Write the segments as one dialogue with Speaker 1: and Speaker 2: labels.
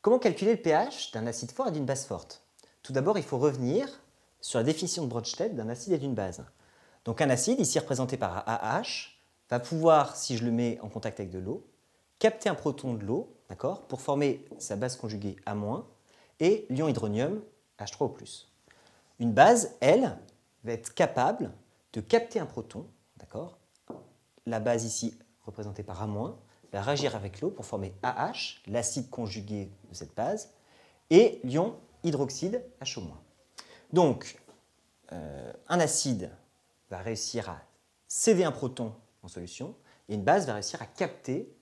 Speaker 1: Comment calculer le pH d'un acide fort et d'une base forte? Tout d'abord, il faut revenir sur la définition de Bronsted d'un acide et d'une base. Donc un acide, ici représenté par AH, va pouvoir, si je le mets en contact avec de l'eau, capter un proton de l'eau, d'accord, pour former sa base conjuguée A- et l'ion hydronium H3O+. Une base, elle, va être capable de capter un proton, d'accord. La base ici représentée par A- va réagir avec l'eau pour former AH, l'acide conjugué de cette base, et l'ion hydroxyde HO-. Donc, un acide va réussir à céder un proton en solution, et une base va réussir à capter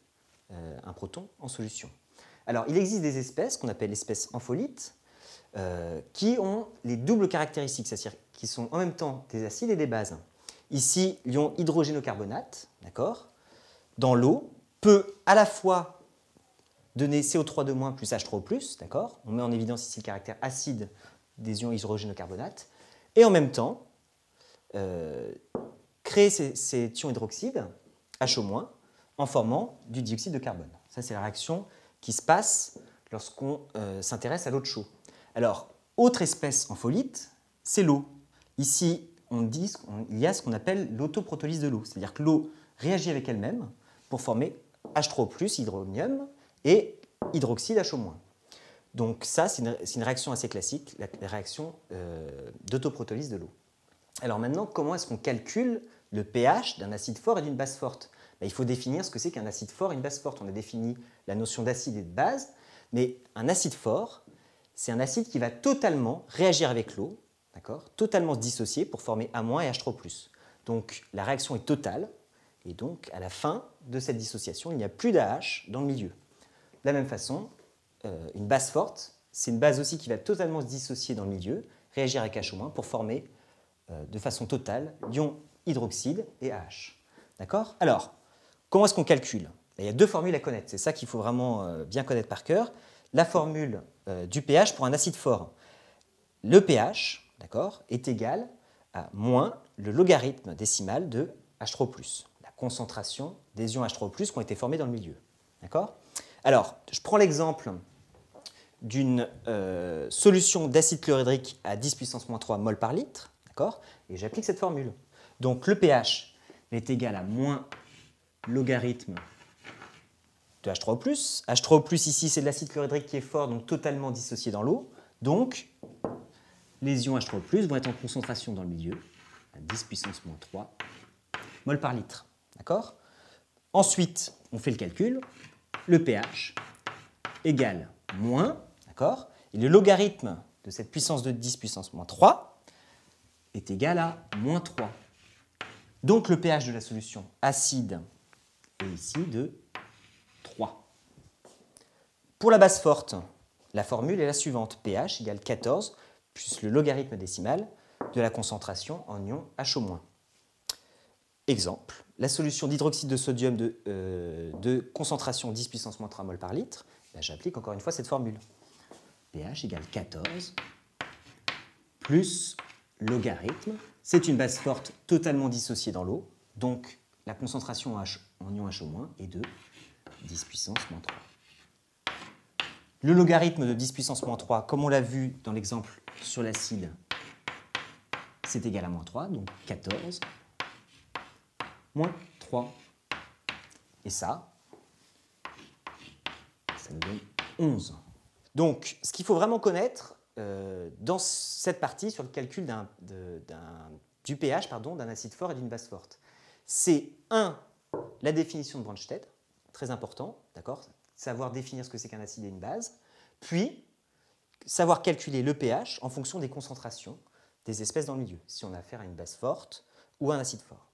Speaker 1: un proton en solution. Alors, il existe des espèces qu'on appelle espèces ampholites, qui ont les doubles caractéristiques, c'est-à-dire qui sont en même temps des acides et des bases. Ici, l'ion hydrogénocarbonate, d'accord, dans l'eau, peut à la fois donner CO3- plus H3O+, d'accord, on met en évidence ici le caractère acide des ions hydrogénocarbonate, et en même temps, créer cet ion hydroxyde, HO-, en formant du dioxyde de carbone. Ça, c'est la réaction qui se passe lorsqu'on s'intéresse à l'eau de chaud. Alors, autre espèce ampholite, c'est l'eau. Ici, il y a ce qu'on appelle l'autoprotolyse de l'eau, c'est-à-dire que l'eau réagit avec elle-même pour former H3O+, hydronium, et hydroxyde HO-. Donc ça, c'est une réaction assez classique, la réaction d'autoprotolyse de l'eau. Alors maintenant, comment est-ce qu'on calcule le pH d'un acide fort et d'une base forte? Il faut définir ce que c'est qu'un acide fort et une base forte. On a défini la notion d'acide et de base, mais un acide fort, c'est un acide qui va totalement réagir avec l'eau, totalement se dissocier pour former A- et H3O+. Donc la réaction est totale, et donc à la fin de cette dissociation, il n'y a plus d'AH dans le milieu. De la même façon, une base forte, c'est une base aussi qui va totalement se dissocier dans le milieu, réagir avec H- pour former de façon totale l'ion hydroxyde et AH. D'accord? Alors, comment est-ce qu'on calcule? Il y a deux formules à connaître, c'est ça qu'il faut vraiment bien connaître par cœur. La formule du pH pour un acide fort. Le pH, d'accord, est égal à moins le logarithme décimal de H3O+, la concentration des ions H3O+, qui ont été formés dans le milieu. D'accord? Alors, je prends l'exemple d'une solution d'acide chlorhydrique à 10 puissance moins 3 mol par litre, d'accord, et j'applique cette formule. Donc le pH est égal à moins logarithme de H3O+. H3O+, ici, c'est de l'acide chlorhydrique qui est fort, donc totalement dissocié dans l'eau. Donc, les ions H3O+, vont être en concentration dans le milieu, à 10 puissance moins 3 mol par litre. D'accord? Ensuite, on fait le calcul. Le pH égale moins, d'accord? Et le logarithme de cette puissance de 10 puissance moins 3 est égal à moins 3. Donc le pH de la solution acide est ici de 3. Pour la base forte, la formule est la suivante. pH égale 14 plus le logarithme décimal de la concentration en ion HO-. Exemple, la solution d'hydroxyde de sodium de concentration 10 puissance moins 3 mol par litre, j'applique encore une fois cette formule. pH égale 14 plus logarithme. C'est une base forte totalement dissociée dans l'eau, donc la concentration en ion HO- est de 10 puissance moins 3. Le logarithme de 10 puissance moins 3, comme on l'a vu dans l'exemple sur l'acide, c'est égal à moins 3, donc 14 moins 3. Et ça nous donne 11. Donc, ce qu'il faut vraiment connaître dans cette partie sur le calcul du pH d'un acide fort et d'une base forte, c'est 1. La définition de Bronsted, très important, d'accord, savoir définir ce que c'est qu'un acide et une base, puis savoir calculer le pH en fonction des concentrations des espèces dans le milieu, si on a affaire à une base forte ou à un acide fort.